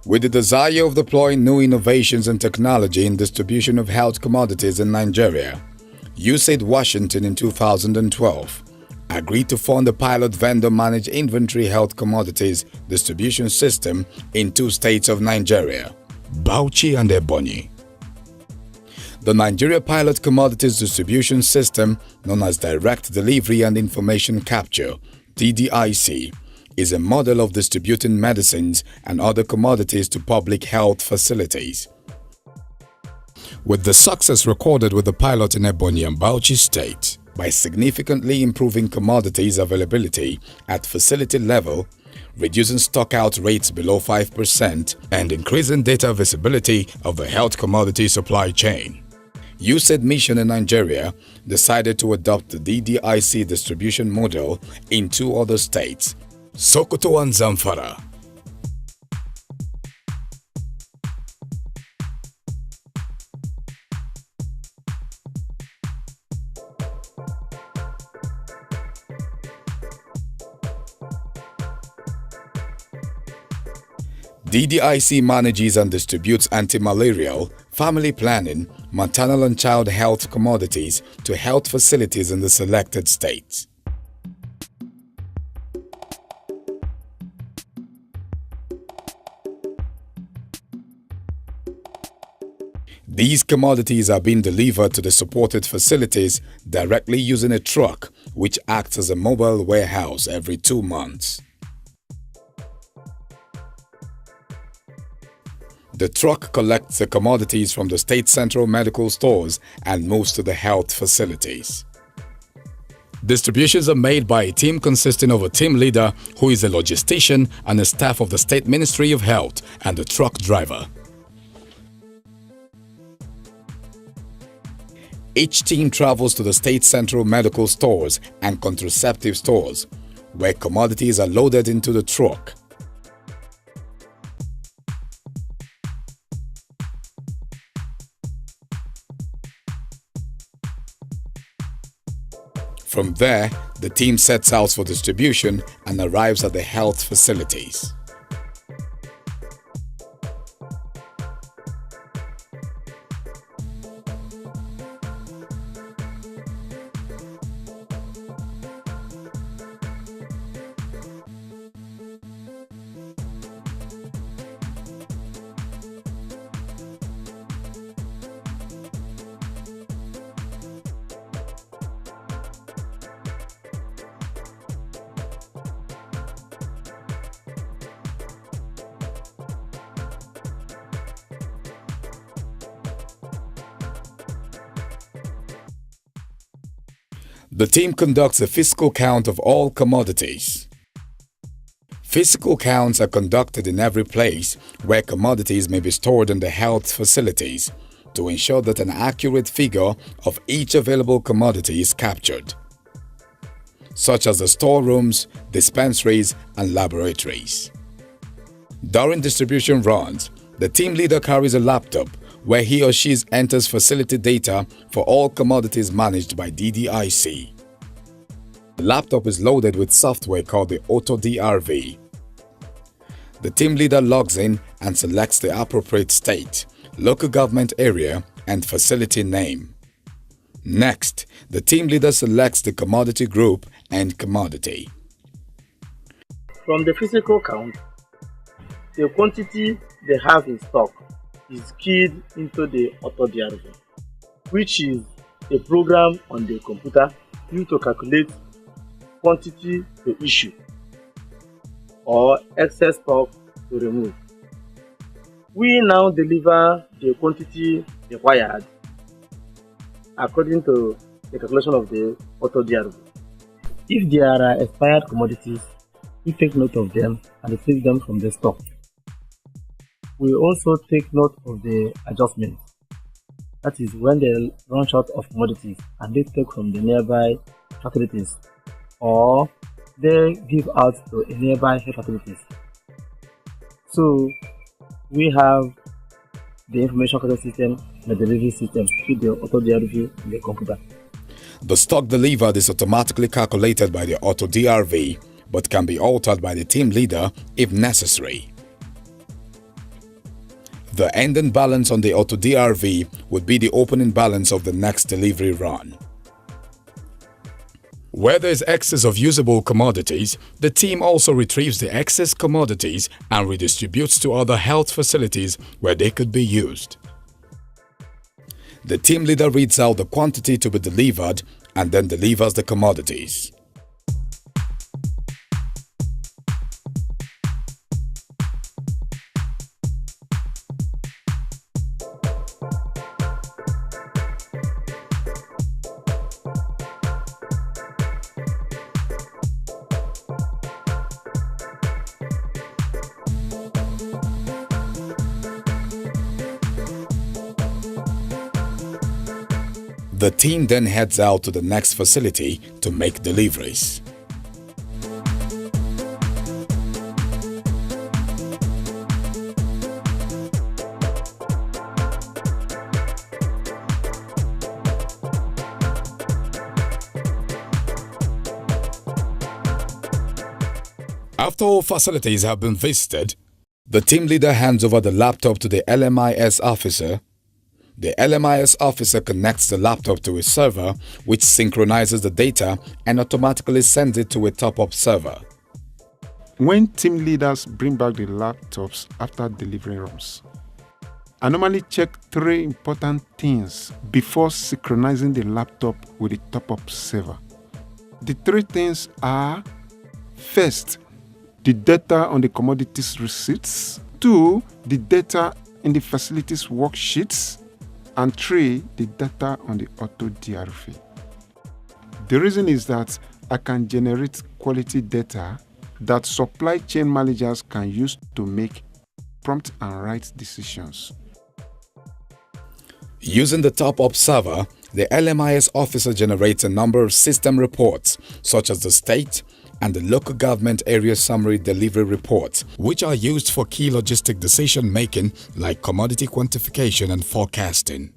With the desire of deploying new innovations and technology in distribution of health commodities in Nigeria, USAID Washington in 2012 agreed to fund a pilot vendor-managed inventory health commodities distribution system in 2 states of Nigeria, Bauchi and Ebonyi. The Nigeria Pilot Commodities Distribution System, known as Direct Delivery and Information Capture (DDIC), is a model of distributing medicines and other commodities to public health facilities. With the success recorded with the pilot in Ebonyi and Bauchi State, by significantly improving commodities availability at facility level, reducing stockout rates below 5%, and increasing data visibility of the health commodity supply chain, USAID Mission in Nigeria decided to adopt the DDIC distribution model in 2 other states, Sokoto and Zamfara. DDIC manages and distributes anti-malarial, family planning, maternal and child health commodities to health facilities in the selected states. These commodities are being delivered to the supported facilities directly using a truck, which acts as a mobile warehouse every 2 months. The truck collects the commodities from the state central medical stores and moves to the health facilities. Distributions are made by a team consisting of a team leader who is a logistician and a staff of the State Ministry of Health and the truck driver. Each team travels to the state central medical stores and contraceptive stores, where commodities are loaded into the truck. From there, the team sets out for distribution and arrives at the health facilities. The team conducts a physical count of all commodities. Physical counts are conducted in every place where commodities may be stored in the health facilities to ensure that an accurate figure of each available commodity is captured, such as the storerooms, dispensaries, and laboratories. During distribution runs, the team leader carries a laptop where he or she enters facility data for all commodities managed by DDIC. The laptop is loaded with software called the AutoDRV. The team leader logs in and selects the appropriate state, local government area, and facility name. Next, the team leader selects the commodity group and commodity. From the physical count, the quantity they have in stock is keyed into the AutoDRV, which is a program on the computer used to calculate quantity to issue or excess stock to remove. We now deliver the quantity required according to the calculation of the AutoDRV. If there are expired commodities, we take note of them and retrieve them from the stock. We also take note of the adjustments. That is when they run short of commodities and they take from the nearby facilities, or they give out to a nearby facilities. So we have the information control system and the delivery system with the AutoDRV in the computer. The stock delivered is automatically calculated by the AutoDRV, but can be altered by the team leader if necessary. The ending balance on the auto DRV would be the opening balance of the next delivery run. Where there is excess of usable commodities, the team also retrieves the excess commodities and redistributes to other health facilities where they could be used. The team leader reads out the quantity to be delivered and then delivers the commodities. The team then heads out to the next facility to make deliveries. After all facilities have been visited, the team leader hands over the laptop to the LMIS officer. The LMIS officer connects the laptop to a server, which synchronizes the data and automatically sends it to a top-up server. When team leaders bring back the laptops after delivery runs, I normally check 3 important things before synchronizing the laptop with the top-up server. The 3 things are: first, the data on the commodities receipts; 2, the data in the facilities worksheets; and 3, the data on the auto DRV. The reason is that I can generate quality data that supply chain managers can use to make prompt and right decisions. Using the top-up server, the LMIS officer generates a number of system reports, such as the state and the local government area summary delivery reports, which are used for key logistic decision-making like commodity quantification and forecasting.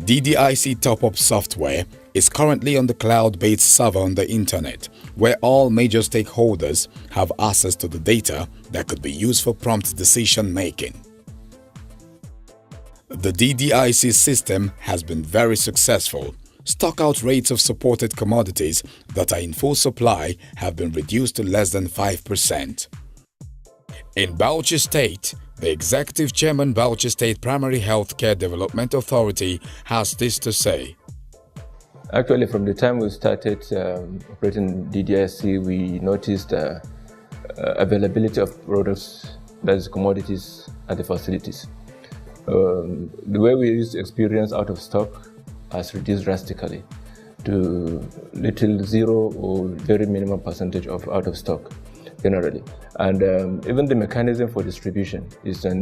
DDIC top-up software is currently on the cloud-based server on the internet, where all major stakeholders have access to the data that could be used for prompt decision-making. The DDIC system has been very successful. Stockout rates of supported commodities that are in full supply have been reduced to less than 5%. In Bauchi State, the Executive Chairman Bauchi State Primary Healthcare Development Authority has this to say. Actually, from the time we started operating DDIC, we noticed availability of products, that is commodities, at the facilities. The way we used to experience out of stock has reduced drastically to little, 0 or very minimum percentage of out of stock generally. And even the mechanism for distribution is a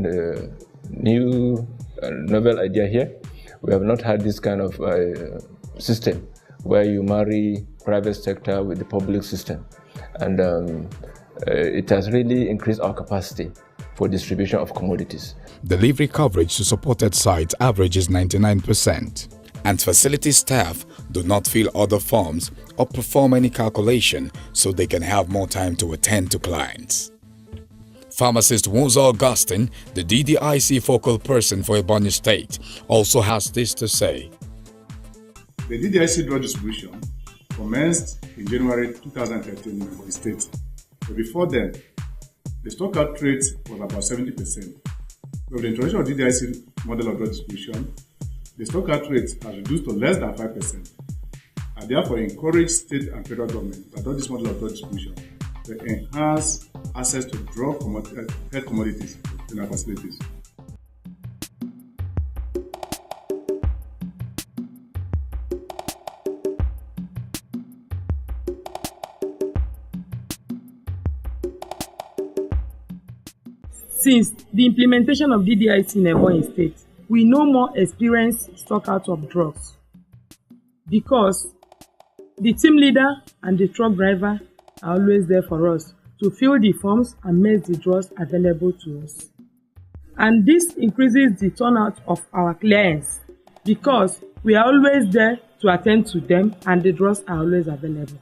new novel idea here. We have not had this kind of system where you marry private sector with the public system. And it has really increased our capacity for distribution of commodities. Delivery coverage to supported sites averages 99%. And facility staff do not fill other forms or perform any calculation so they can have more time to attend to clients. Pharmacist Musa Augustine, the DDIC focal person for Ebonyi State, also has this to say. The DDIC drug distribution commenced in January 2013 in Ebonyi State. But before then, the stockout rate was about 70%. With the introduction of DDIC model of drug distribution, the stockout rate has reduced to less than 5%, and therefore encourage state and federal government to adopt this model of drug distribution to enhance access to health commodities in our facilities. Since the implementation of DDIC in Ebonyi State, we no more experience stockout of drugs because the team leader and the truck driver are always there for us to fill the forms and make the drugs available to us. And this increases the turnout of our clients because we are always there to attend to them and the drugs are always available.